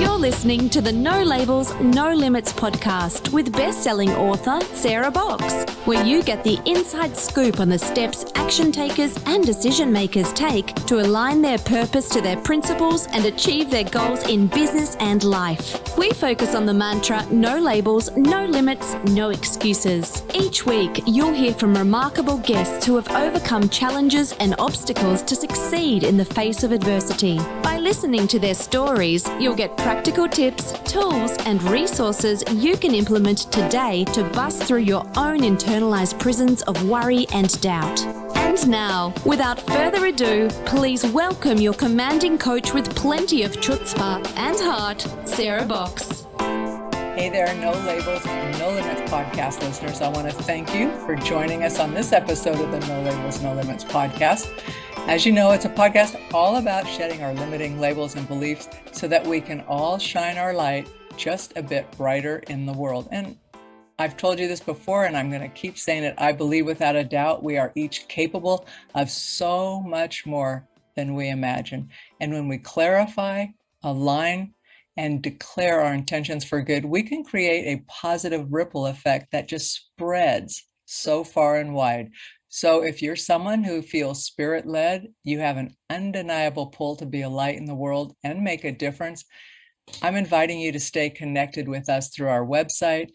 You're listening to the No Labels, No Limits podcast with best-selling author Sarah Box, where you get the inside scoop on the steps action takers and decision makers take to align their purpose to their principles and achieve their goals in business and life. We focus on the mantra, no labels, no limits, no excuses. Each week, you'll hear from remarkable guests who have overcome challenges and obstacles to succeed in the face of adversity. By listening to their stories, you'll get practical tips, tools, and resources you can implement today to bust through your own internalized prisons of worry and doubt. And now, without further ado, please welcome your commanding coach with plenty of chutzpah and heart, Sarah Box. Hey there, No Labels, No Limits podcast listeners. I want to thank you for joining us on this episode of the No Labels, No Limits podcast. As you know, it's a podcast all about shedding our limiting labels and beliefs so that we can all shine our light just a bit brighter in the world. And I've told you this before, and I'm going to keep saying it. I believe without a doubt, we are each capable of so much more than we imagine. And when we clarify, align, and declare our intentions for good, we can create a positive ripple effect that just spreads so far and wide. So if you're someone who feels spirit-led, you have an undeniable pull to be a light in the world and make a difference, I'm inviting you to stay connected with us through our website,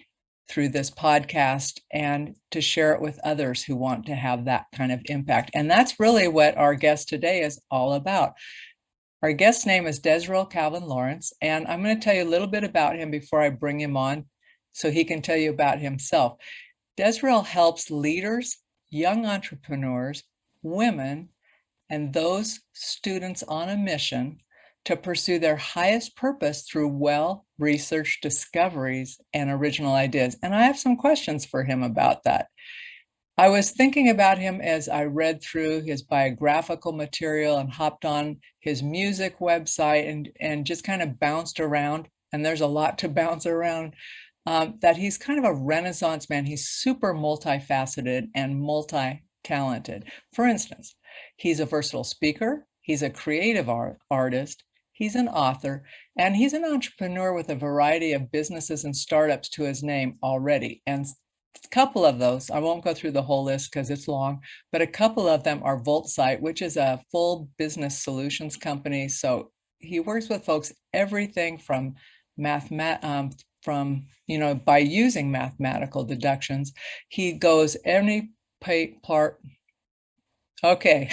through this podcast, and to share it with others who want to have that kind of impact. And that's really what our guest today is all about. Our guest's name is Desirel Calvin Lawrence, and I'm going to tell you a little bit about him before I bring him on so he can tell you about himself. Desirel helps leaders, young entrepreneurs, women, and those students on a mission to pursue their highest purpose through well-researched discoveries and original ideas. And I have some questions for him about that. I was thinking about him as I read through his biographical material and hopped on his music website and just kind of bounced around. And there's a lot to bounce around. That he's kind of a Renaissance man. He's super multifaceted and multi-talented. For instance, he's a versatile speaker, he's a creative artist, he's an author, and he's an entrepreneur with a variety of businesses and startups to his name already. And a couple of those, I won't go through the whole list because it's long, but a couple of them are VOLTSITE, which is a full business solutions company. So he works with folks, everything from by using mathematical deductions, he goes any part. Okay,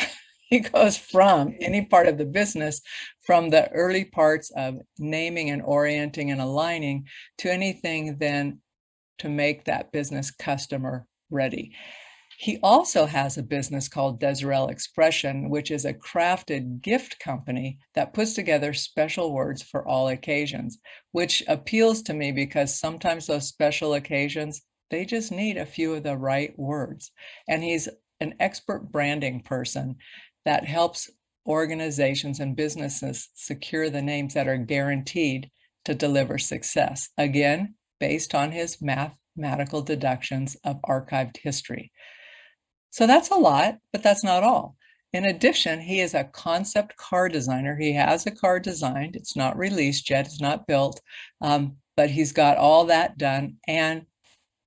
he goes from any part of the business, from the early parts of naming and orienting and aligning to anything then to make that business customer ready. He also has a business called DESIREL Expression, which is a crafted gift company that puts together special words for all occasions, which appeals to me because sometimes those special occasions, they just need a few of the right words. And he's an expert branding person that helps organizations and businesses secure the names that are guaranteed to deliver success. Again, based on his mathematical deductions of archived history. So that's a lot, but that's not all. In addition, he is a concept car designer. He has a car designed. It's not released yet. It's not built, but he's got all that done. And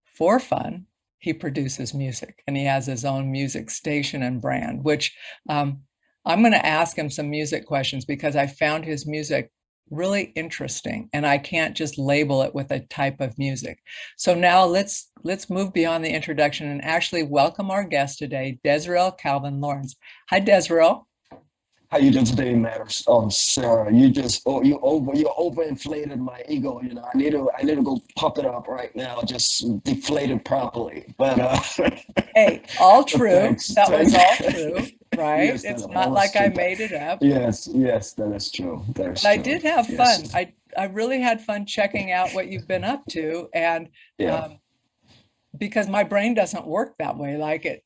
for fun, he produces music, and he has his own music station and brand, which I'm going to ask him some music questions because I found his music really interesting, and I can't just label it with a type of music. So now let's move beyond the introduction and actually welcome our guest today, Desirel Calvin Lawrence. Hi, Desirel. How you doing today, Madam Sarah? You overinflated my ego. You know, I need to go pump it up right now, just deflate it properly. But hey, all true. Thanks. That was all true, right? Yes, it's not like I made it up. Yes, that is true. But I did have fun. I really had fun checking out what you've been up to, and because my brain doesn't work that way. Like it,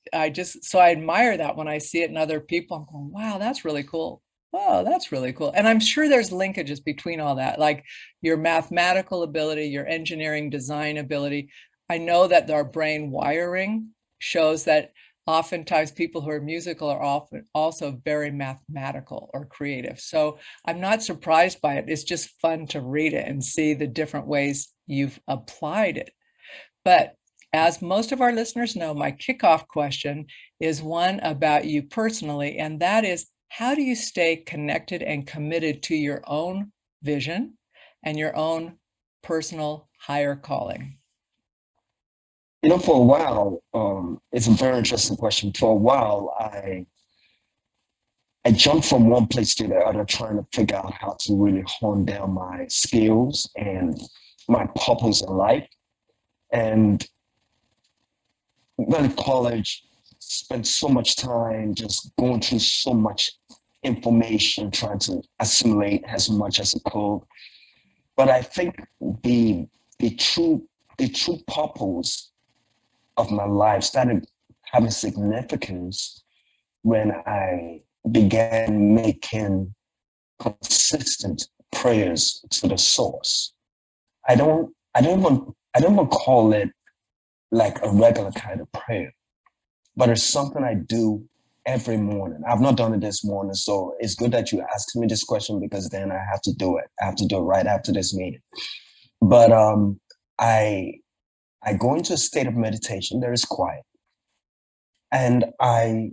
so I admire that when I see it in other people. I'm going, wow, that's really cool. Oh, that's really cool. And I'm sure there's linkages between all that, like your mathematical ability, your engineering design ability. I know that our brain wiring shows that oftentimes people who are musical are often also very mathematical or creative. So I'm not surprised by it. It's just fun to read it and see the different ways you've applied it. But as most of our listeners know, my kickoff question is one about you personally, and that is, how do you stay connected and committed to your own vision and your own personal higher calling? For a while, it's a very interesting question. For a while, I jumped from one place to the other, trying to figure out how to really hone down my skills and my purpose in life. And went to college, spent so much time just going through so much information, trying to assimilate as much as I could. But I think the true purpose of my life started having significance when I began making consistent prayers to the source. I don't even call it like a regular kind of prayer, but it's something I do every morning. I've not done it this morning, so it's good that you asked me this question, because then I have to do it. I have to do it right after this meeting. But I go into a state of meditation. There is quiet, and I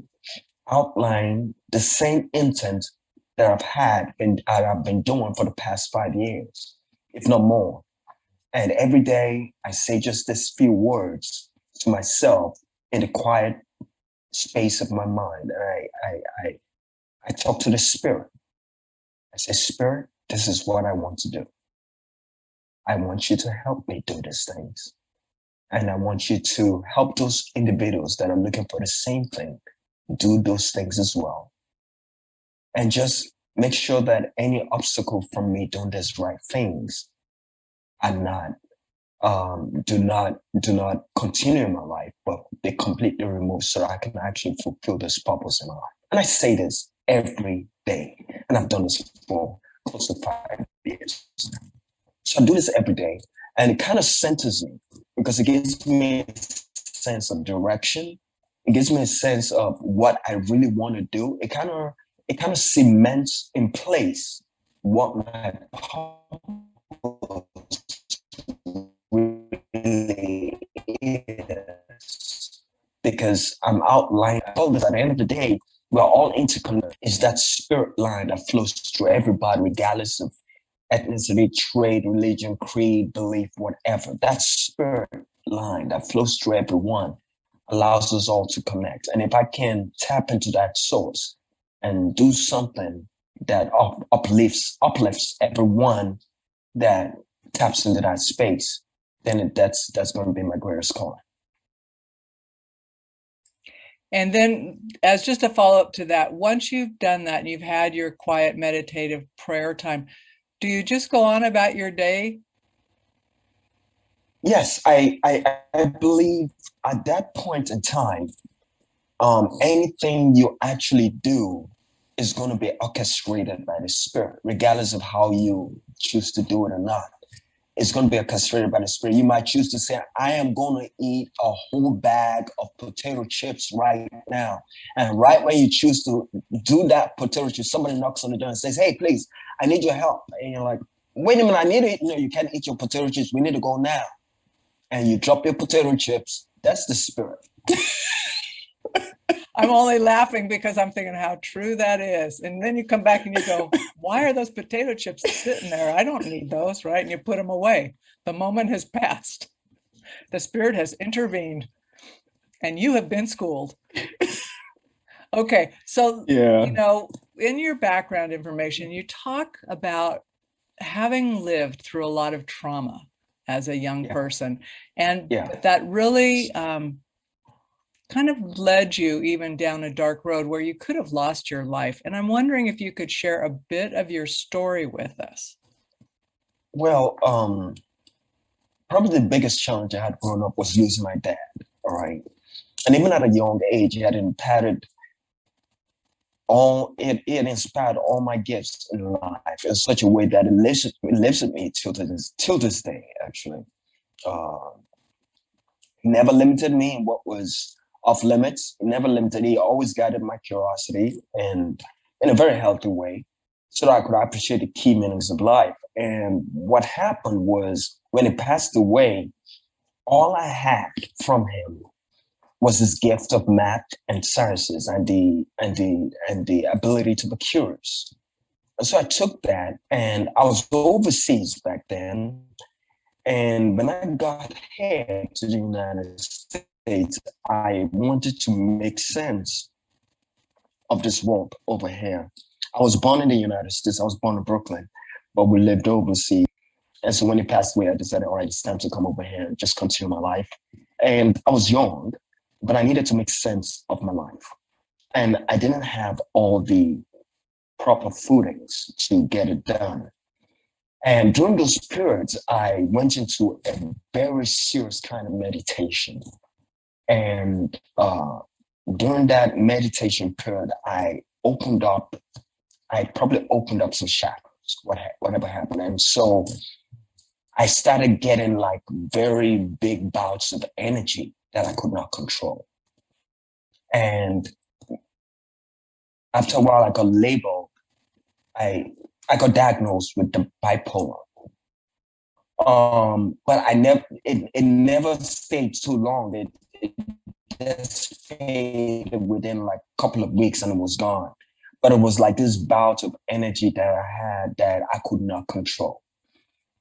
outline the same intent that I've been doing for the past 5 years, if not more. And every day I say just this few words to myself in the quiet space of my mind. And I talk to the spirit. I say, Spirit, this is what I want to do. I want you to help me do these things. And I want you to help those individuals that are looking for the same thing do those things as well. And just make sure that any obstacle from me doing these right things do not continue in my life, but they completely removed, so that I can actually fulfill this purpose in my life. And I say this every day, and I've done this for close to 5 years. So I do this every day, and it kind of centers me, because it gives me a sense of direction. It gives me a sense of what I really want to do. It kind of cements in place what my purpose really is, because I'm outlining. I told this at the end of the day, we're all interconnected. It's that spirit line that flows through everybody, regardless of ethnicity, trade, religion, creed, belief, whatever. That spirit line that flows through everyone allows us all to connect. And if I can tap into that source and do something that uplifts everyone that taps into that space, then that's going to be my greatest calling. And then, as just a follow-up to that, once you've done that and you've had your quiet meditative prayer time, do you just go on about your day? Yes, I believe at that point in time, anything you actually do is going to be orchestrated by the Spirit, regardless of how you choose to do it or not. It's going to be orchestrated by the Spirit. You might choose to say, I am going to eat a whole bag of potato chips right now. And right when you choose to do that potato chip, somebody knocks on the door and says, hey, please, I need your help. And you're like, wait a minute, I need to eat. No, you can't eat your potato chips. We need to go now. And you drop your potato chips. That's the Spirit. I'm only laughing because I'm thinking how true that is. And then you come back and you go, why are those potato chips sitting there? I don't need those, right? And you put them away. The moment has passed. The Spirit has intervened and you have been schooled. Okay. So, in your background information, you talk about having lived through a lot of trauma as a young person. And that really kind of led you even down a dark road where you could have lost your life. And I'm wondering if you could share a bit of your story with us. Well, probably the biggest challenge I had growing up was losing my dad, all right? And even at a young age, he had impacted it inspired all my gifts in life in such a way that it lives with me till this day, actually. He never limited me in what was off limits. It never limited. He always guided my curiosity, and in a very healthy way, so that I could appreciate the key meanings of life. And what happened was, when he passed away, all I had from him was this gift of math and sciences, and the ability to be curious. And so I took that, and I was overseas back then. And when I got here to the United States, I wanted to make sense of this world over here. I was born in the United States. I was born in Brooklyn, but we lived overseas. And so when he passed away, I decided, all right, it's time to come over here and just continue my life. And I was young, but I needed to make sense of my life. And I didn't have all the proper footings to get it done. And during those periods, I went into a very serious kind of meditation. And during that meditation period, I probably opened up some chakras, whatever happened. And so I started getting like very big bouts of energy that I could not control. And after a while, I got labeled. I got diagnosed with the bipolar. But it never stayed too long. It just faded within like a couple of weeks and it was gone. But it was like this bout of energy that I had that I could not control.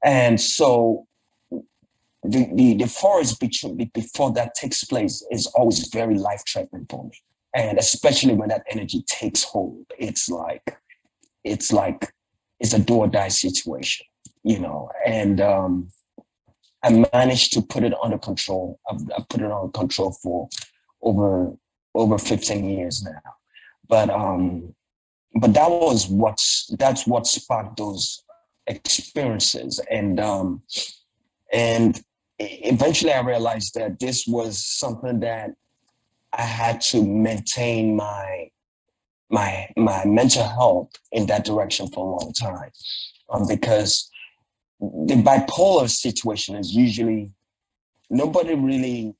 And so the forest before that takes place is always very life-threatening for me. And especially when that energy takes hold, it's a do or die situation, you know. And I managed to put it under control. I've put it under control for over 15 years now. But that's what sparked those experiences. And eventually I realized that this was something that I had to maintain my mental health in that direction for a long time, because the bipolar situation is usually nobody really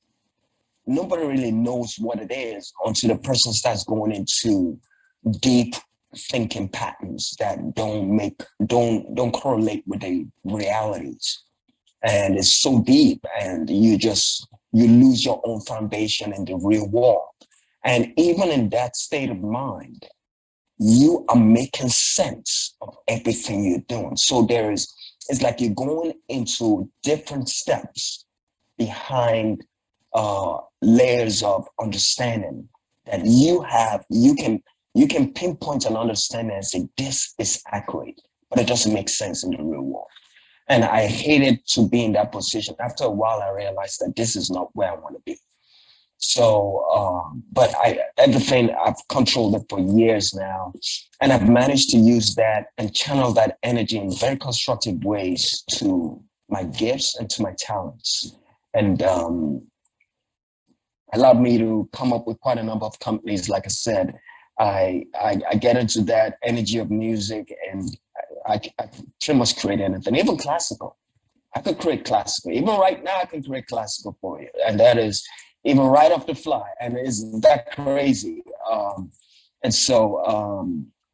knows what it is until the person starts going into deep thinking patterns that don't correlate with the realities. And it's so deep, and you lose your own foundation in the real world. And even in that state of mind, you are making sense of everything you're doing. So it's like you're going into different steps behind layers of understanding that you have. You can pinpoint an understanding and say, this is accurate, but it doesn't make sense in the real world. And I hated to be in that position. After a while, I realized that this is not where I want to be. So, but everything, I've controlled it for years now. And I've managed to use that and channel that energy in very constructive ways to my gifts and to my talents. And allowed me to come up with quite a number of companies. Like I said, I get into that energy of music, and I pretty much create anything, even classical. I could create classical. Even right now, I can create classical for you. And that is even right off the fly. And isn't that crazy? And so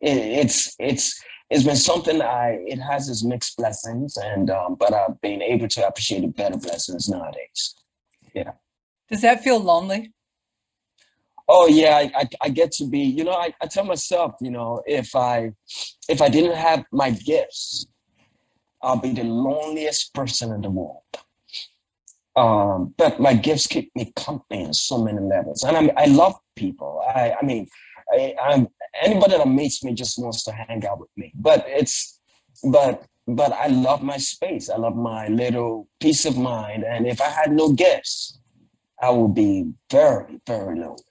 it's been something it has its mixed blessings, and but I've been able to appreciate the better blessings nowadays. Yeah. Does that feel lonely? Oh yeah, I get to be, you know, I tell myself, you know, if I didn't have my gifts, I'll be the loneliest person in the world. But my gifts keep me company on so many levels, and I love people. I'm anybody that meets me just wants to hang out with me. But I love my space. I love my little peace of mind. And if I had no gifts, I would be very, very lonely.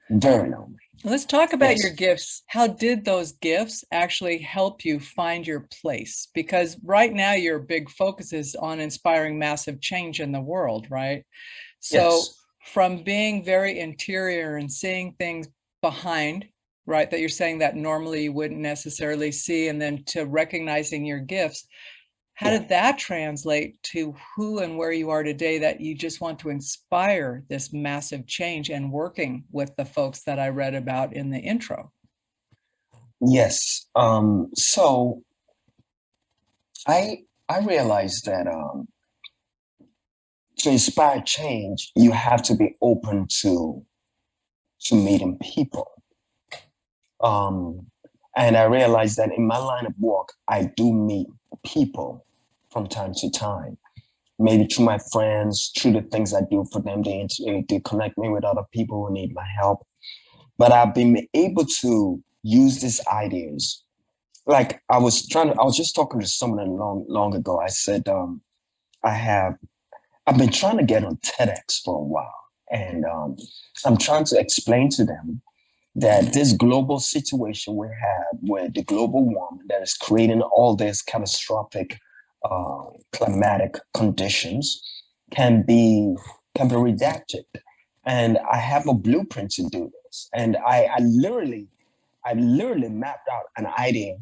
Very lonely. Let's talk about your gifts. How did those gifts actually help you find your place? Because right now your big focus is on inspiring massive change in the world, right? So from being very interior and seeing things behind, right, that you're saying that normally you wouldn't necessarily see, and then to recognizing your gifts, How did that translate to who and where you are today, that you just want to inspire this massive change and working with the folks that I read about in the intro? Yes. So I realized that to inspire change, you have to be open to meeting people. And I realized that in my line of work, I do meet people from time to time, maybe through my friends, through the things I do for them. They connect me with other people who need my help. But I've been able to use these ideas. Like I was just talking to someone long ago. I said, I've been trying to get on TEDx for a while. And I'm trying to explain to them that this global situation we have with the global warming that is creating all these catastrophic climatic conditions can be redacted. And I have a blueprint to do this. And I literally mapped out an idea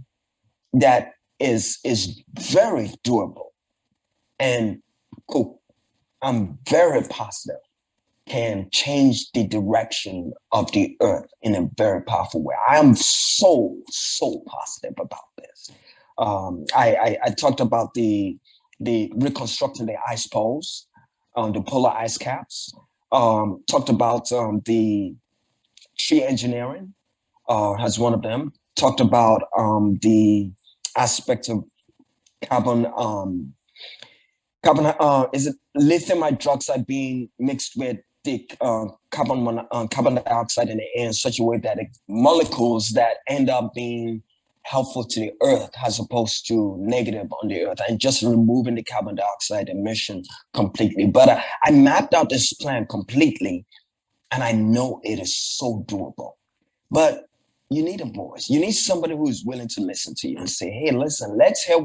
that is very doable and cool. I'm very positive can change the direction of the earth in a very powerful way. I am so positive about this. I talked about the reconstructing the ice poles, the polar ice caps. Talked about the tree engineering as one of them. Talked about the aspect of carbon. Is it lithium hydroxide being mixed with the carbon dioxide in the air in such a way that molecules that end up being helpful to the earth as opposed to negative on the earth, and just removing the carbon dioxide emission completely. But I mapped out this plan completely, and I know it is so doable. But you need a voice. You need somebody who's willing to listen to you and say, hey, listen, let's hear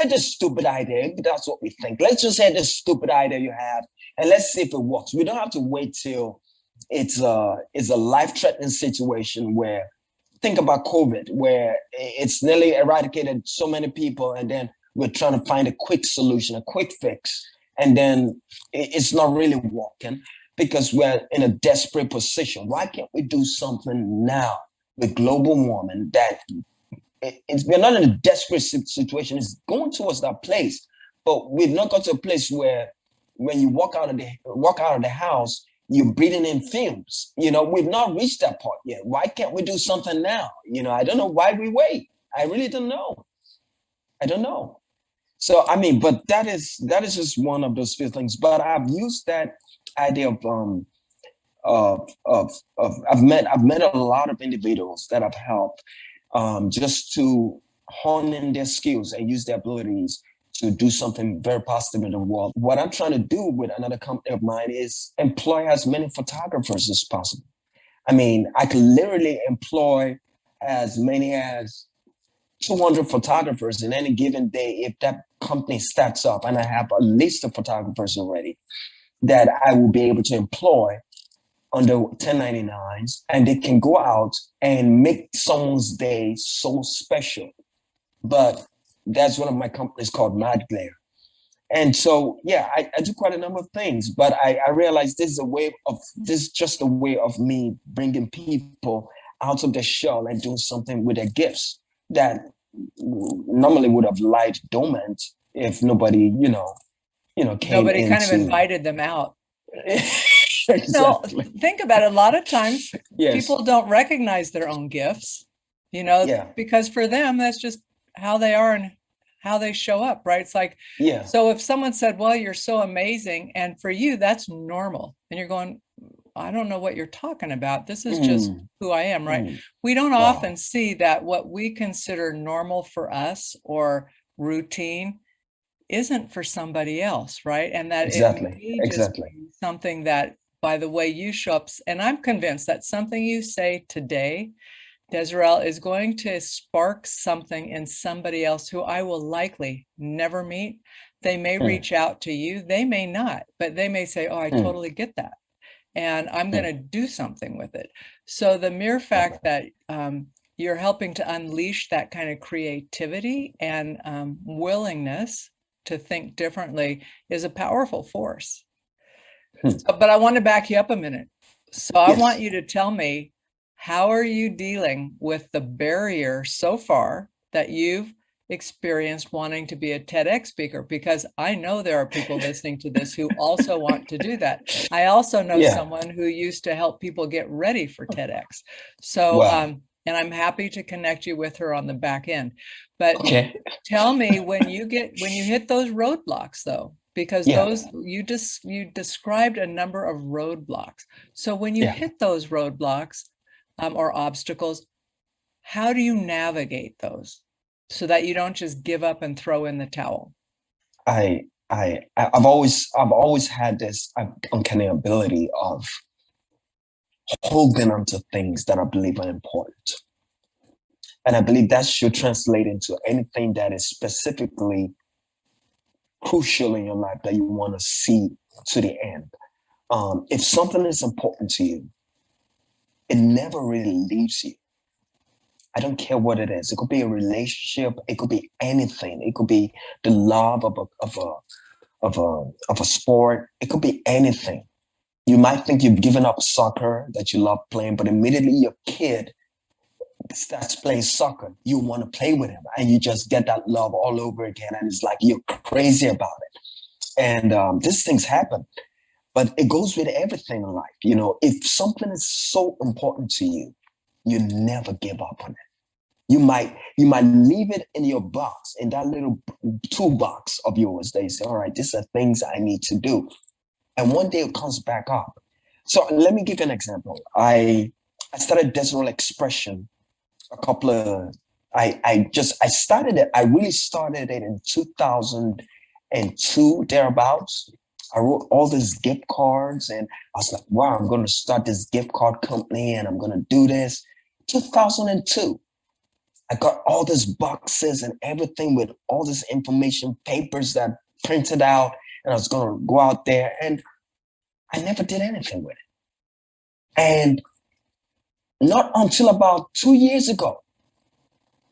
this stupid idea. That's what we think. Let's just hear this stupid idea you have, and let's see if it works. We don't have to wait till it's a life-threatening situation where, think about COVID, where it's nearly eradicated so many people, and then we're trying to find a quick solution, a quick fix, and then it's not really working because we're in a desperate position. Why can't we do something now with global warming that we're not in a desperate situation? It's going towards that place, but we've not got to a place where when you walk out of the house, you're breathing in fumes. We've not reached that part yet. Why can't we do something now? I don't know why we wait. I really don't know. I don't know. So, I mean, but that is just one of those few things. But I've used that idea of I've met a lot of individuals that have helped just to hone in their skills and use their abilities to do something very positive in the world. What I'm trying to do with another company of mine is employ as many photographers as possible. I mean, I could literally employ as many as 200 photographers in any given day if that company stacks up, and I have a list of photographers already that I will be able to employ under 1099s, and they can go out and make someone's day so special. But that's one of my companies called Mad Glare. And so, yeah, I do quite a number of things, but I realized this is just a way of me bringing people out of their shell and doing something with their gifts that normally would have lied dormant if nobody, came Nobody kind of invited them out. Exactly. No, think about it. A lot of times people don't recognize their own gifts, because for them, that's just how they are and how they show up, right? It's like, so if someone said, well, you're so amazing, and for you, that's normal, and you're going, I don't know what you're talking about. This is just who I am, right? We don't often see that what we consider normal for us or routine isn't for somebody else, right? And that it may just be something that, by the way you show up, and I'm convinced that something you say today, Desirel, is going to spark something in somebody else who I will likely never meet. They may reach out to you, they may not, but they may say, oh, I totally get that, and I'm going to do something with it. So the mere fact that you're helping to unleash that kind of creativity and willingness to think differently is a powerful force. But I want to back you up a minute. So I want you to tell me, how are you dealing with the barrier so far that you've experienced wanting to be a TEDx speaker? Because I know there are people listening to this who also want to do that. I also know someone who used to help people get ready for TEDx. So, and I'm happy to connect you with her on the back end. But tell me, when you hit those roadblocks though, because those you described a number of roadblocks. So when you hit those roadblocks or obstacles, how do you navigate those so that you don't just give up and throw in the towel? I've always had this uncanny ability of holding on to things that I believe are important. And I believe that should translate into anything that is specifically crucial in your life that you want to see to the end. If something is important to you, it never really leaves you. I don't care what it is. It could be a relationship. It could be anything. It could be the love of a sport. It could be anything. You might think you've given up soccer that you love playing, but immediately your kid starts playing soccer, you want to play with him, and you just get that love all over again, and it's like you're crazy about it. And these things happen, but it goes with everything in life. You know, if something is so important to you, you never give up on it. You might leave it in your box, in that little toolbox of yours. They say, all right, these are things I need to do. And one day it comes back up. So let me give you an example. I started Desirel Expression I really started it in 2002, thereabouts. I wrote all these gift cards and I was like, wow, I'm going to start this gift card company and I'm going to do this. 2002, I got all these boxes and everything with all this information, papers that printed out, and I was going to go out there, and I never did anything with it. And not until about 2 years ago,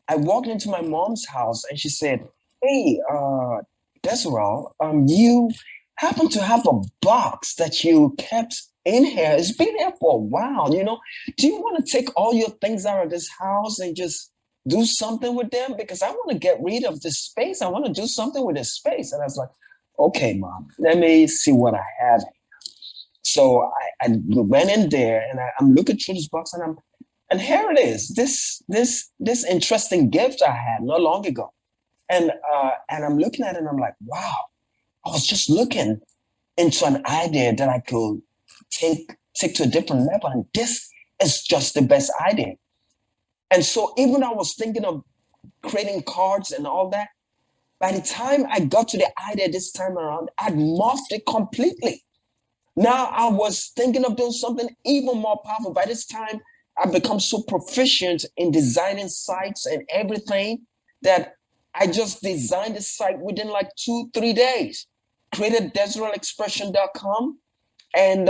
I walked into my mom's house and she said, hey, Desirel, you happen to have a box that you kept in here. It's been here for a while, you know. Do you want to take all your things out of this house and just do something with them? Because I want to get rid of this space. I want to do something with this space. And I was like, okay, Mom, let me see what I have. So I went in there and I'm looking through this box and here it is, this interesting gift I had not long ago. And I'm looking at it and I'm like, wow, I was just looking into an idea that I could take to a different level. And this is just the best idea. And so even I was thinking of creating cards and all that, by the time I got to the idea this time around, I'd morphed it completely. Now I was thinking of doing something even more powerful. By this time, I've become so proficient in designing sites and everything that I just designed the site within like 2-3 days. Created DesirelExpression.com and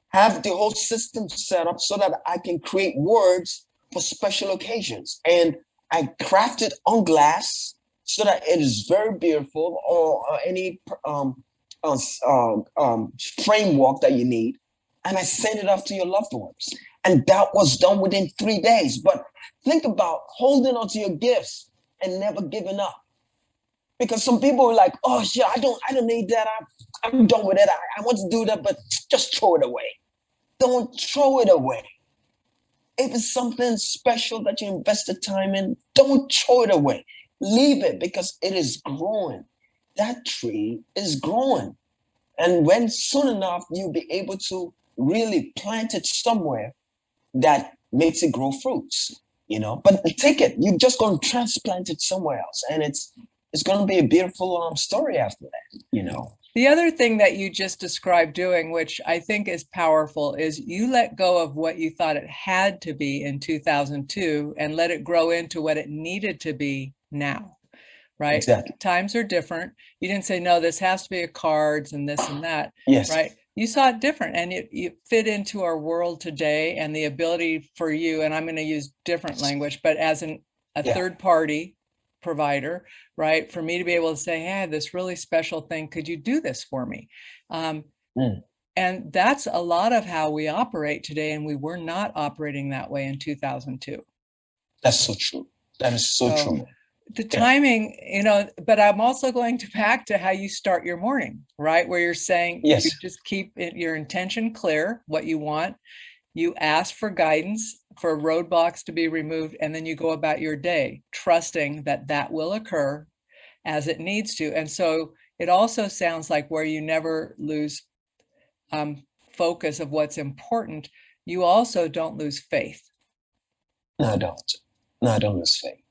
have the whole system set up so that I can create words for special occasions. And I crafted on glass so that it is very beautiful, or any framework that you need. And I send it off to your loved ones. And that was done within 3 days. But think about holding on to your gifts and never giving up. Because some people are like, oh yeah, I don't need that. I'm done with it. I want to do that, but just throw it away. Don't throw it away. If it's something special that you invested time in, don't throw it away. Leave it, because it is growing. That tree is growing. And when soon enough, you'll be able to really plant it somewhere that makes it grow fruits, you know. But take it, you're just going to transplant it somewhere else. And it's going to be a beautiful story after that, you know. The other thing that you just described doing, which I think is powerful, is you let go of what you thought it had to be in 2002 and let it grow into what it needed to be now, right? Exactly. Times are different. You didn't say, no, this has to be a cards and this and that, yes. right? you saw it different, and you fit into our world today, and the ability for you, and I'm going to use different language, but as a third party provider, right? For me to be able to say, hey, I have this really special thing. Could you do this for me? And that's a lot of how we operate today. And we were not operating that way in 2002. That's so true. That is so true. The timing, but I'm also going back to how you start your morning, right? Where you're saying, you just keep your intention clear, what you want. You ask for guidance, for roadblocks to be removed, and then you go about your day, trusting that that will occur as it needs to. And so it also sounds like where you never lose focus of what's important, you also don't lose faith. No, I don't. No, I don't lose faith.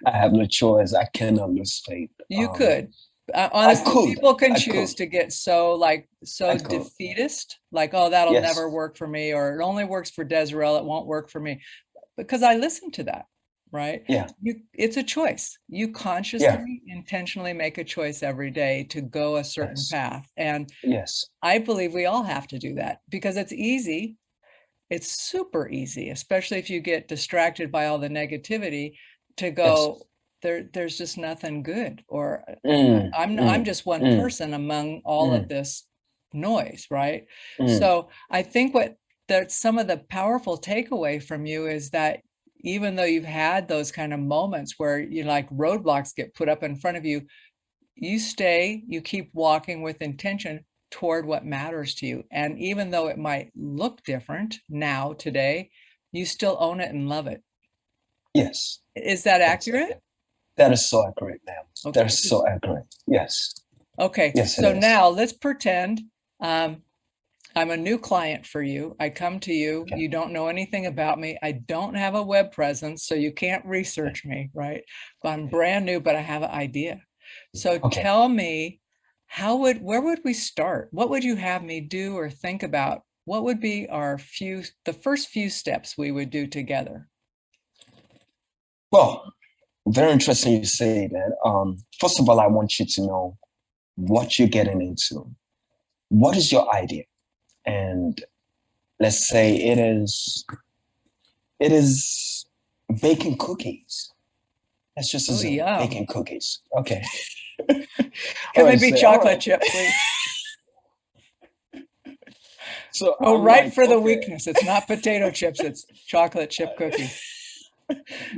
I have no choice. I cannot lose faith. You could. Honestly, people can choose to get so defeatist, like, oh, that'll never work for me, or it only works for Desirel, it won't work for me. Because I listen to that, right? Yeah. It's a choice. You consciously, intentionally make a choice every day to go a certain path. And I believe we all have to do that, because it's easy. It's super easy, especially if you get distracted by all the negativity, to go, there's just nothing good, or I'm just one person among all of this noise, right? So I think some of the powerful takeaway from you is that even though you've had those kind of moments where roadblocks get put up in front of you, you keep walking with intention toward what matters to you. And even though it might look different now, today, you still own it and love it. Yes. Is that accurate? That is so accurate, ma'am. Okay. That is so accurate. Yes. Okay. Yes, so now let's pretend I'm a new client for you. I come to you. Okay. You don't know anything about me. I don't have a web presence, so you can't research me, right? But I'm brand new, but I have an idea. So tell me, where would we start? What would you have me do or think about? What would be the first few steps we would do together? Well, very interesting you say that. First of all, I want you to know what you're getting into. What is your idea? And let's say it is baking cookies. Let's just assume baking cookies. Okay. Can they be chocolate chip, please? So right for the weakness. It's not potato chips. It's chocolate chip cookies.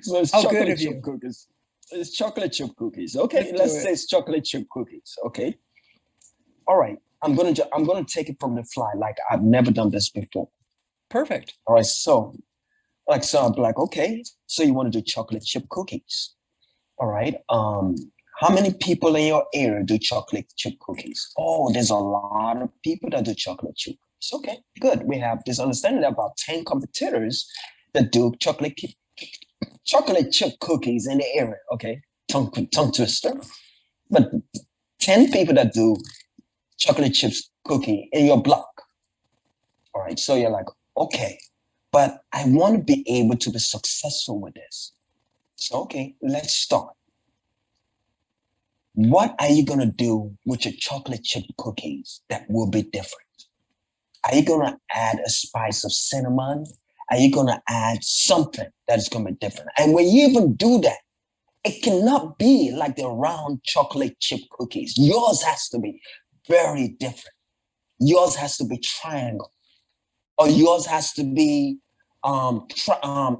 So it's chocolate chip cookies. It's chocolate chip cookies. Okay, let's say it's chocolate chip cookies. Okay. All right. I'm gonna take it from the fly, like I've never done this before. Perfect. All right. So I'm like, okay. So you want to do chocolate chip cookies? All right. How many people in your area do chocolate chip cookies? Oh, there's a lot of people that do chocolate chip cookies. Okay, good. We have this understanding that about 10 competitors that do chocolate chip cookies in the area. Okay, tongue twister. But 10 people that do chocolate chips cookie in your block. All right, so you're like, okay, but I want to be able to be successful with this. So, okay, let's start. What are you going to do with your chocolate chip cookies that will be different? Are you going to add a spice of cinnamon? Are you going to add something that is going to be different? And when you even do that, it cannot be like the round chocolate chip cookies. Yours has to be very different. Yours has to be triangle, or yours has to be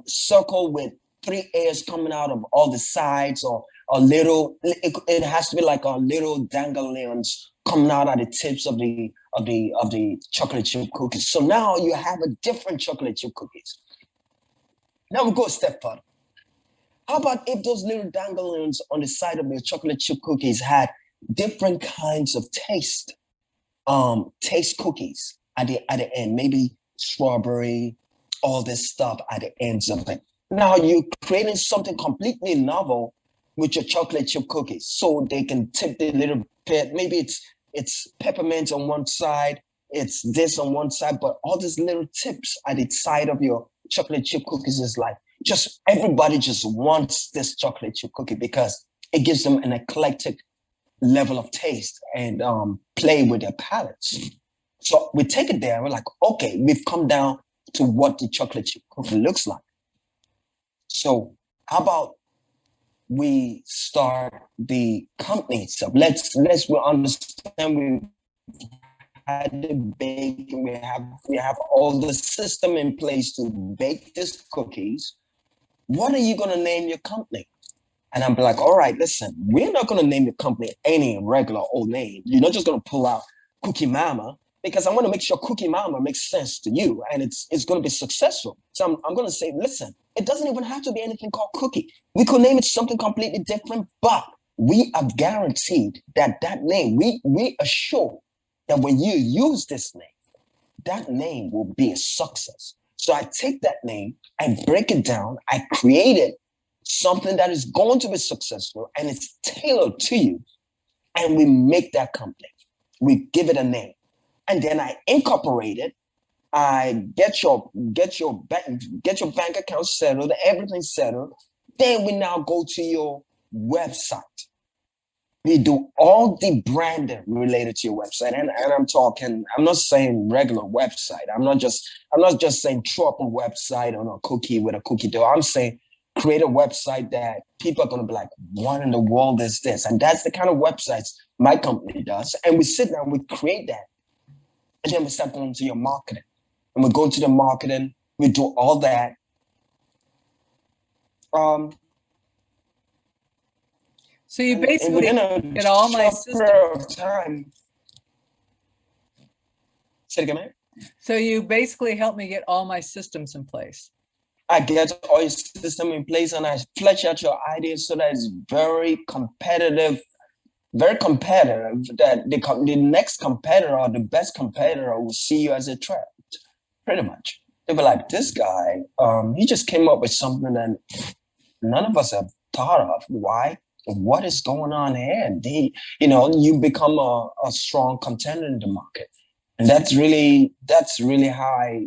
circle with 3 airs coming out of all the sides, or a little. It has to be like a little danglings coming out of the tips of the chocolate chip cookies. So now you have a different chocolate chip cookies. Now we go a step further. How about if those little danglings on the side of the chocolate chip cookies had different kinds of taste cookies at the end, maybe strawberry, all this stuff at the ends of it. Now you're creating something completely novel with your chocolate chip cookies, so they can tip the little bit. Maybe it's peppermint on one side, it's this on one side, but all these little tips at the side of your chocolate chip cookies is like, just everybody just wants this chocolate chip cookie because it gives them an eclectic level of taste and play with their palates. So we take it there. And we're like, okay, we've come down to what the chocolate chip cookie looks like. So how about we start the company itself? We understand we had the baking, we have all the system in place to bake these cookies. What are you going to name your company? And I'm like, all right, listen, we're not going to name the company any regular old name. You're not just going to pull out Cookie Mama, because I want to make sure Cookie Mama makes sense to you and it's going to be successful. So I'm going to say, listen, it doesn't even have to be anything called Cookie. We could name it something completely different, but we are guaranteed that name, we assure that when you use this name, that name will be a success. So I take that name, I break it down, I created something that is going to be successful and it's tailored to you. And we make that company. We give it a name. And then I incorporate it. I get your bank account settled, everything settled. Then we now go to your website. We do all the branding related to your website. And I'm not saying regular website. I'm not just saying throw up a website on a cookie with a cookie dough. I'm saying create a website that people are going to be like, what in the world is this? And that's the kind of websites my company does. And we sit down, we create that. And then we start going to your marketing. And we go to the marketing, we do all that. So you basically get all my systems. Say it again, man. So you basically help me get all my systems in place. I get all your system in place and I flesh out your ideas so that it's very competitive, that the next competitor or the best competitor will see you as a threat, pretty much. They'll be like, this guy, he just came up with something that none of us have thought of. Why? What is going on here? And you become a strong contender in the market. And that's really how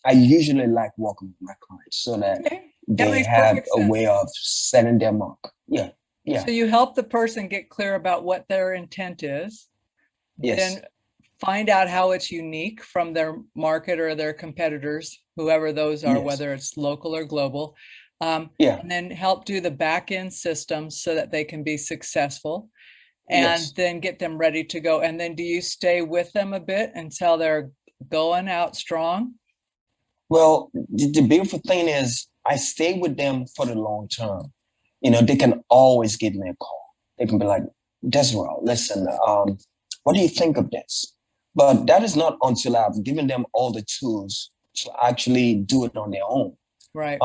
I usually like working with my clients so that they have a way of setting their mark. Yeah. Yeah. So you help the person get clear about what their intent is. Yes. Then find out how it's unique from their market or their competitors, whoever those are, whether it's local or global. And then help do the back end systems so that they can be successful and then get them ready to go. And then do you stay with them a bit until they're going out strong? Well, the beautiful thing is I stay with them for the long term. They can always give me a call. They can be like, Desirel, listen, what do you think of this? But that is not until I've given them all the tools to actually do it on their own. Right.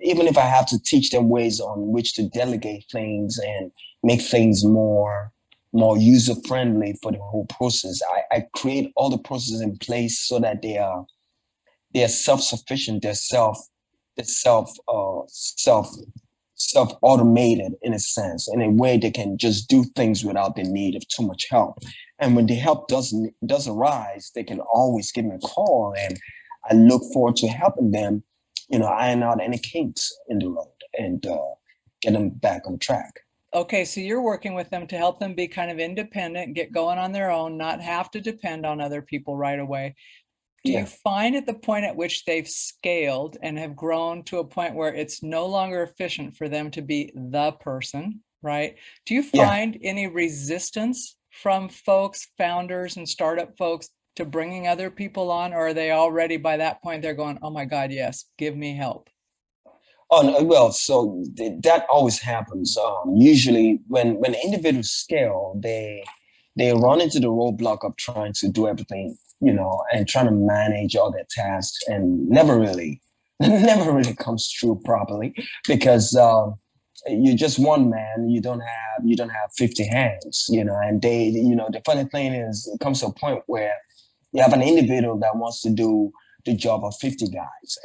Even if I have to teach them ways on which to delegate things and make things more user-friendly for the whole process, I create all the processes in place so that they are self-sufficient, they're self-automated in a sense, in a way they can just do things without the need of too much help. And when the help doesn't arise, they can always give me a call, and I look forward to helping them, iron out any kinks in the road and get them back on track. Okay, so you're working with them to help them be kind of independent, get going on their own, not have to depend on other people right away. Do you find at the point at which they've scaled and have grown to a point where it's no longer efficient for them to be the person, right? Do you find any resistance from folks, founders and startup folks to bringing other people on, or are they already by that point they're going, oh my God, yes, give me help? Oh, no, well, so that always happens. Usually when individuals scale, they run into the roadblock of trying to do everything, and trying to manage all their tasks, and never really comes true properly because you're just one man. You don't have 50 hands, and the funny thing is it comes to a point where you have an individual that wants to do the job of 50 guys.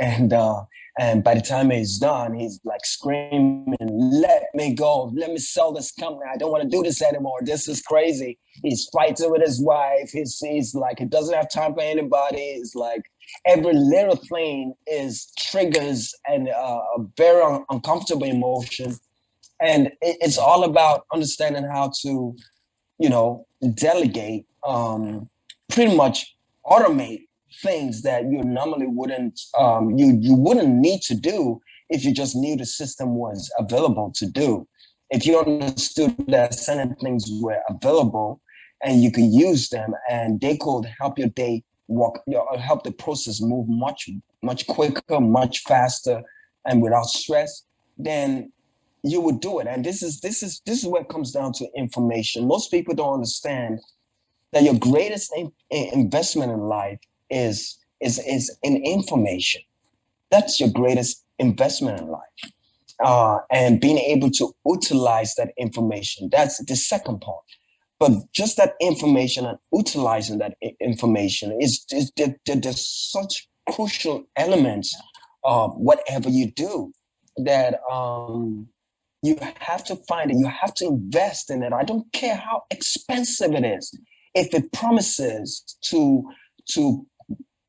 And by the time he's done, he's like screaming, let me go, let me sell this company. I don't want to do this anymore. This is crazy. He's fighting with his wife. He's like, he doesn't have time for anybody. It's like every little thing triggers and a very uncomfortable emotion. And it's all about understanding how to, delegate pretty much automate things that you normally wouldn't you wouldn't need to do if you just knew the system was available to do. If you understood that certain things were available and you could use them and they could help your day help the process move much quicker, much faster, and without stress, then you would do it. And this is where it comes down to information. Most people don't understand that your greatest investment in life is in information. That's your greatest investment in life. And being able to utilize that information, that's the second part. But just that information and utilizing that information there's such crucial elements of whatever you do that you have to find it. You have to invest in it. I don't care how expensive it is. If it promises to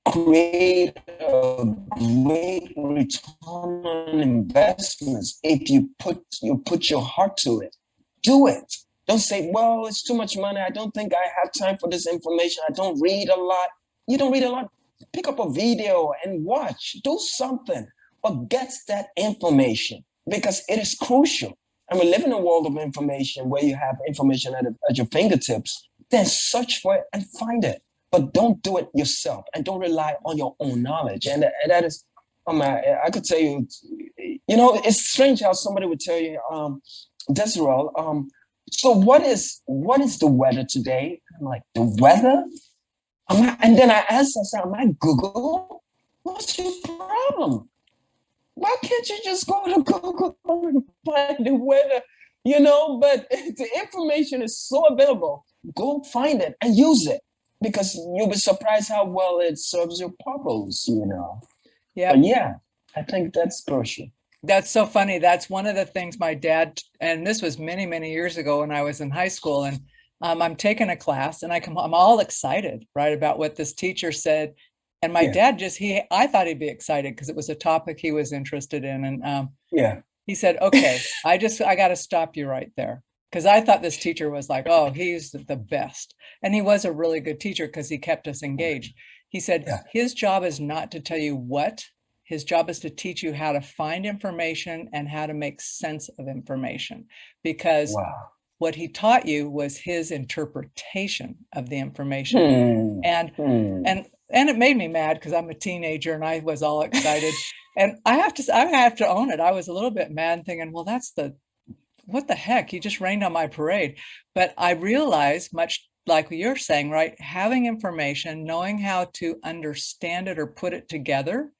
create a great return on investments, if you put your heart to it, do it. Don't say, well, it's too much money. I don't think I have time for this information. I don't read a lot. You don't read a lot. Pick up a video and watch. Do something. But get that information because it is crucial. And we live in a world of information where you have information at your fingertips. Then search for it and find it. But don't do it yourself and don't rely on your own knowledge. And that is, I could tell you, it's strange how somebody would tell you, Desirel, so what is the weather today? I'm like, the weather? And then I asked myself, am I Google? What's your problem? Why can't you just go to Google and find the weather? But the information is so available. Go find it and use it because you'll be surprised how well it serves your purpose, Yeah. But yeah, I think that's crucial. That's so funny. That's one of the things my dad, and this was many, many years ago when I was in high school, and I'm taking a class and I'm all excited, right, about what this teacher said. And my dad I thought he'd be excited because it was a topic he was interested in. And he said, okay, I got to stop you right there. Because I thought this teacher was like, oh, he's the best. And he was a really good teacher because he kept us engaged. He said, his job is not to tell you what. His job is to teach you how to find information and how to make sense of information, because what he taught you was his interpretation of the information. And it made me mad because I'm a teenager and I was all excited. And I have to own it. I was a little bit mad thinking, well, what the heck? He just rained on my parade. But I realized, much like you're saying, right, having information, knowing how to understand it or put it together,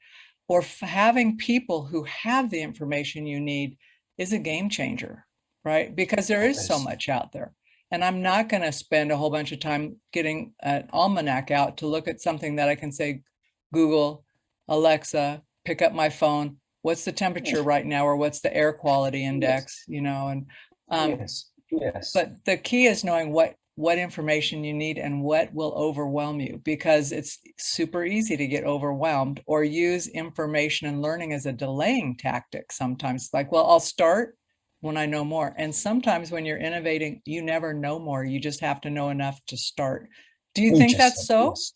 or having people who have the information you need is a game changer, right? Because there is so much out there. And I'm not going to spend a whole bunch of time getting an almanac out to look at something that I can say, Google, Alexa, pick up my phone. What's the temperature right now? Or what's the air quality index, and but the key is knowing what information you need and what will overwhelm you, because it's super easy to get overwhelmed or use information and learning as a delaying tactic. Sometimes like, well, I'll start when I know more. And sometimes when you're innovating, you never know more. You just have to know enough to start. Do you think that's so? Yes.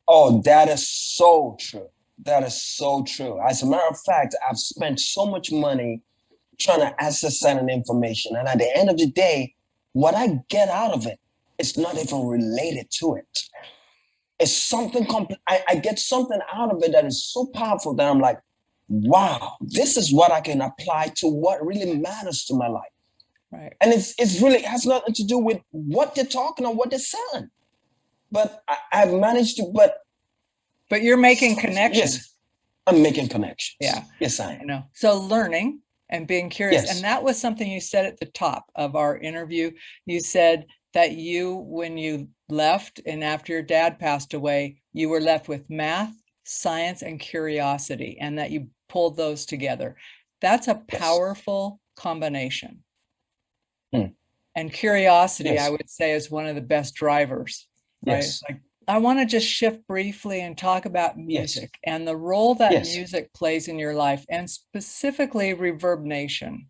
Oh, that is so true. That is so true. As a matter of fact, I've spent so much money trying to access certain information. And at the end of the day, what I get out of it, it's not even related to it. It's something I get something out of it that is so powerful that I'm like, wow, this is what I can apply to what really matters to my life. Right. And it's really has nothing to do with what they're talking or what they're selling. But I've managed to, but you're making connections. Yes, I'm making connections. Yeah. Yes, I am. know. So learning and being curious. Yes. And that was something you said at the top of our interview. You said that when you left and after your dad passed away, you were left with math, science, and curiosity, and that you pulled those together. That's a powerful combination. And curiosity, I would say, is one of the best drivers. Right? Yes. Like, I want to just shift briefly and talk about music and the role that music plays in your life, and specifically reverberation.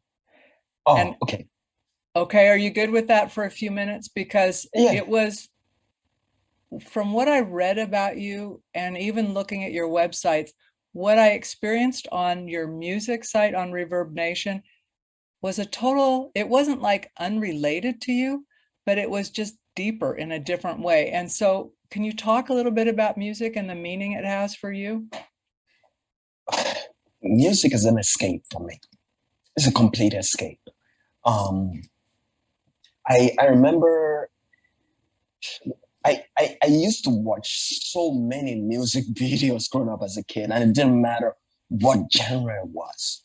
Oh, okay. Okay, are you good with that for a few minutes? Because it was from what I read about you and even looking at your websites, what I experienced on your music site on Reverb Nation was it wasn't like unrelated to you, but it was just deeper in a different way. And so can you talk a little bit about music and the meaning it has for you? Music is an escape for me. It's a complete escape. I remember I used to watch so many music videos growing up as a kid, and it didn't matter what genre it was.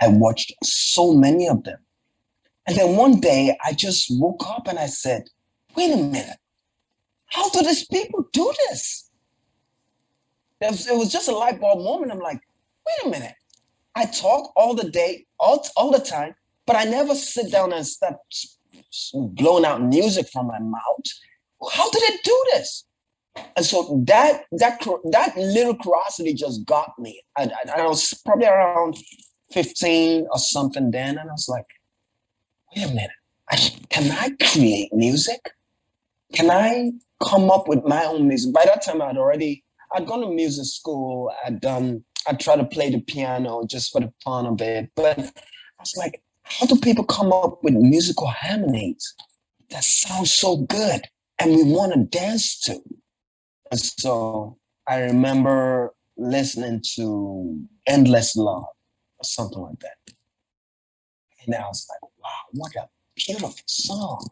I watched so many of them. And then one day I just woke up and I said, wait a minute, how do these people do this? It was just a light bulb moment. I'm like, wait a minute. I talk all the day, all the time, but I never sit down and start blowing out music from my mouth. How did it do this? And so that little curiosity just got me. I was probably around 15 or something then, and I was like, wait a minute, can I create music? Can I come up with my own music? By that time, I'd gone to music school. I'd tried to play the piano just for the fun of it. But I was like, how do people come up with musical harmonies that sound so good and we want to dance to? And so I remember listening to Endless Love or something like that. And I was like, wow, what a beautiful song.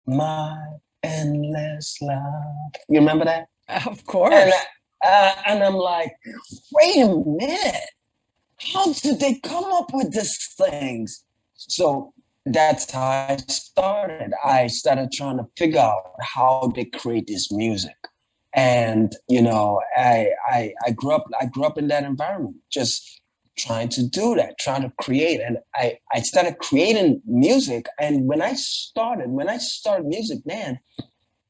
My endless love. You remember that? Of course. And I'm like, wait a minute. How did they come up with these things? So that's how I started. I started trying to figure out how they create this music. And, you know, I grew up in that environment, just trying to do that, trying to create. And I started creating music. And when I started music, man,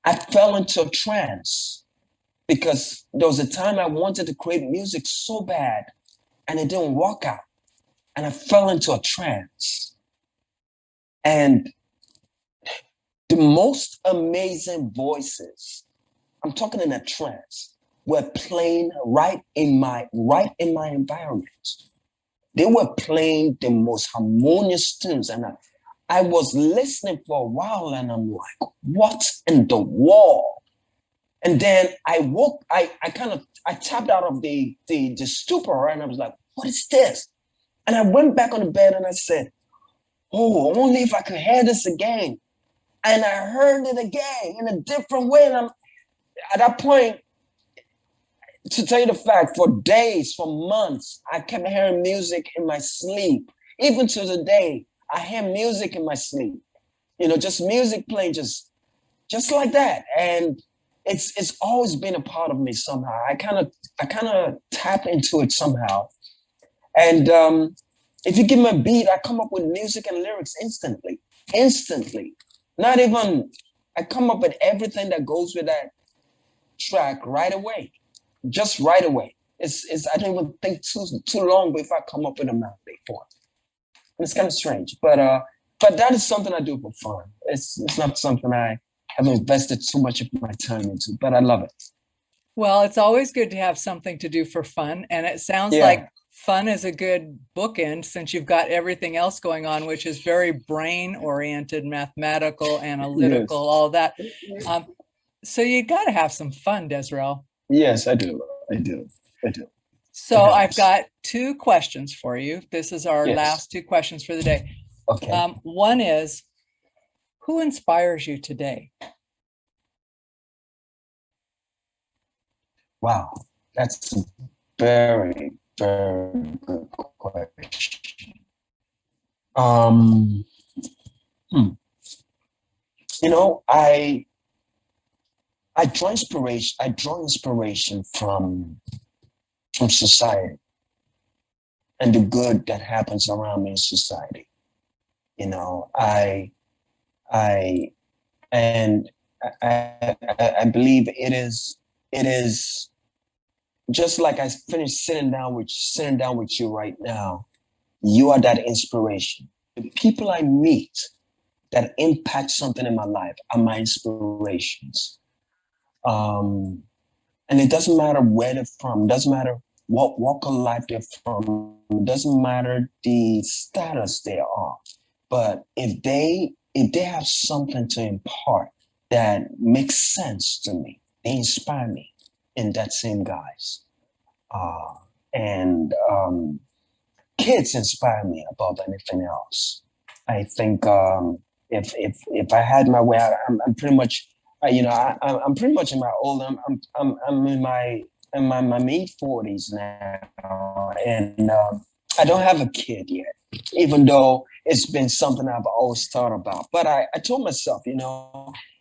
I fell into a trance because there was a time I wanted to create music so bad and it didn't work out. And I fell into a trance. And the most amazing voices, I'm talking in a trance, were playing right in my environment. They were playing the most harmonious tunes. And I was listening for a while and I'm like, what in the world? And then I woke, I tapped out of the stupor and I was like, what is this? And I went back on the bed and I said, oh, only if I could hear this again. And I heard it again in a different way. And I'm at that point, to tell you the fact, for days, for months, I kept hearing music in my sleep. Even to the day, I hear music in my sleep. You know, just music playing, just like that. And it's always been a part of me somehow. I kind of tap into it somehow. And if you give me a beat, I come up with music and lyrics instantly. Not even, I come up with everything that goes with that track right away. Just right away. I don't even think too long before I come up with a melody for it. And it's kind of strange, but that is something I do for fun. It's not something I have invested too much of my time into, but I love it. Well, it's always good to have something to do for fun, and it sounds like fun is a good bookend since you've got everything else going on, which is very brain-oriented, mathematical, analytical, all that. So you got to have some fun, Desirel. Yes, I do. So I've got two questions for you. This is our last two questions for the day. Okay. One is, who inspires you today? Wow, that's a very, very good question. You know, I draw inspiration from society and the good that happens around me in society. You know, I believe it is just like I finished sitting down with you right now. You are that inspiration. The people I meet that impact something in my life are my inspirations. And it doesn't matter where they're from, it doesn't matter what walk of life they're from, it doesn't matter the status they are. But if they have something to impart that makes sense to me, they inspire me in that same guise. And kids inspire me above anything else. I think if I had my way, I'm pretty much, I'm pretty much in my old. I'm in my mid 40s now, and I don't have a kid yet, even though it's been something I've always thought about. But I told myself,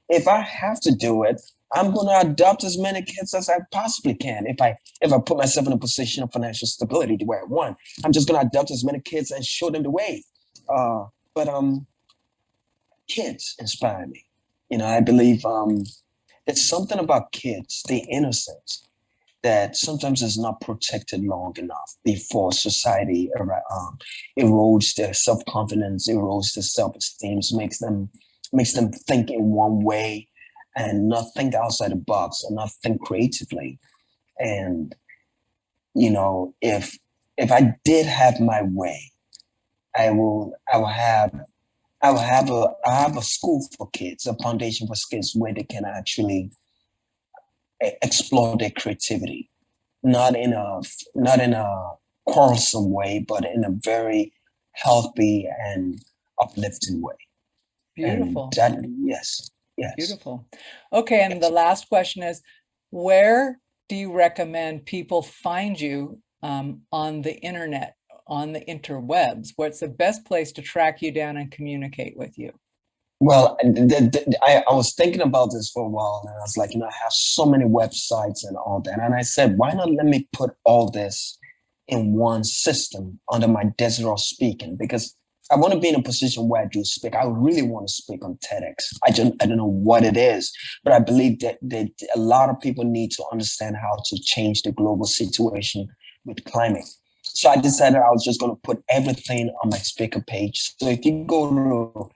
if I have to do it, I'm going to adopt as many kids as I possibly can. If I put myself in a position of financial stability to where I want, I'm just going to adopt as many kids and show them the way. But kids inspire me. I believe there's something about kids, the innocence, that sometimes is not protected long enough before society erodes their self-confidence, erodes their self-esteem, makes them think in one way and not think outside the box and not think creatively. And if I did have my way, I will have a school for kids, a foundation for kids where they can actually explore their creativity, not in a quarrelsome way, but in a very healthy and uplifting way. Beautiful. Yes. Beautiful. Okay, and the last question is, where do you recommend people find you on the internet, on the interwebs? What's the best place to track you down and communicate with you? Well, I was thinking about this for a while, and I was like, I have so many websites and all that. And I said, why not let me put all this in one system under my Desirel Speaking? Because I want to be in a position where I do speak. I really want to speak on TEDx. I don't know what it is, but I believe that a lot of people need to understand how to change the global situation with climate. So I decided I was just going to put everything on my speaker page. So if you go to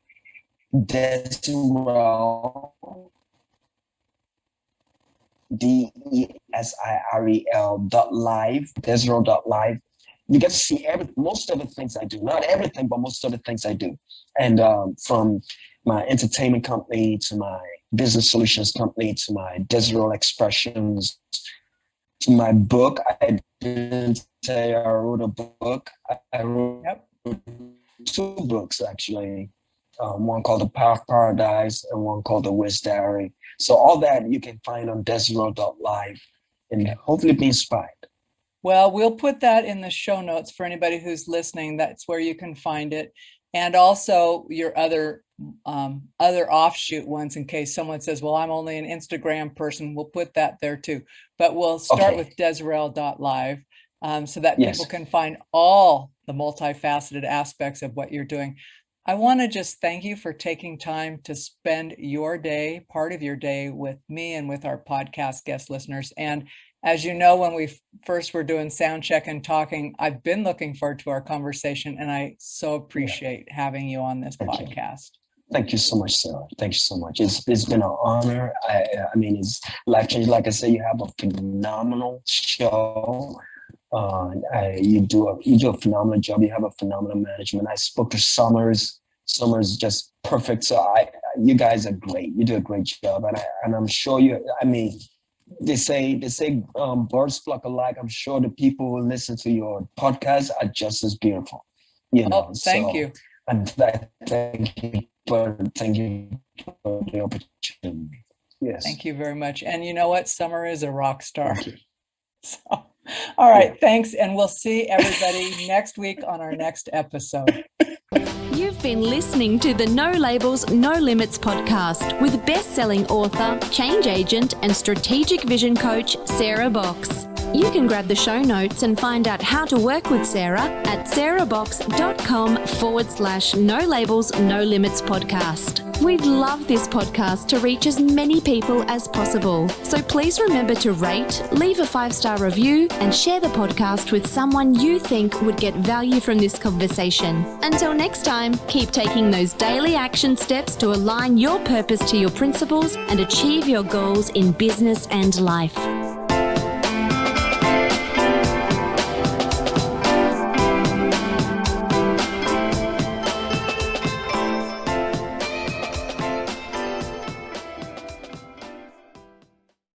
Desirel, DESIREL.live, Desirel.live, you get to see most of the things I do. Not everything, but most of the things I do. And from my entertainment company to my business solutions company to my Desirel Expressions to my book. I didn't say I wrote a book. I wrote two books, actually. One called The Power of Paradise and one called The Wiz Diary. So all that you can find on Desirel.live and hopefully be inspired. Well, we'll put that in the show notes for anybody who's listening. That's where you can find it. And also your other offshoot ones, in case someone says, well, I'm only an Instagram person. We'll put that there too. But we'll start with Desirel.live so that people can find all the multifaceted aspects of what you're doing. I want to just thank you for taking time to spend your day, part of your day, with me and with our podcast guest listeners. And as you know, when we first were doing sound check and talking, I've been looking forward to our conversation, and I so appreciate having you on this podcast. Thank you so much, Sarah. Thank you so much. It's been an honor. I mean, it's life-changing. Like I said, you have a phenomenal show. You do a phenomenal job. You have a phenomenal management. I spoke to Summers. Summers just perfect. So you guys are great. You do a great job, and I'm sure you. I mean, they say birds flock alike. I'm sure the people who listen to your podcast are just as beautiful. You know. Thank you. And thank you for the opportunity. Yes. Thank you very much. And you know what? Summer is a rock star. So, all right. Thanks. And we'll see everybody next week on our next episode. You've been listening to the No Labels, No Limits podcast with best-selling author, change agent, and strategic vision coach, Sarah Box. You can grab the show notes and find out how to work with Sarah at sarahbox.com/no labels, no limits podcast. We'd love this podcast to reach as many people as possible. So please remember to rate, leave a 5-star review, and share the podcast with someone you think would get value from this conversation. Until next time, keep taking those daily action steps to align your purpose to your principles and achieve your goals in business and life.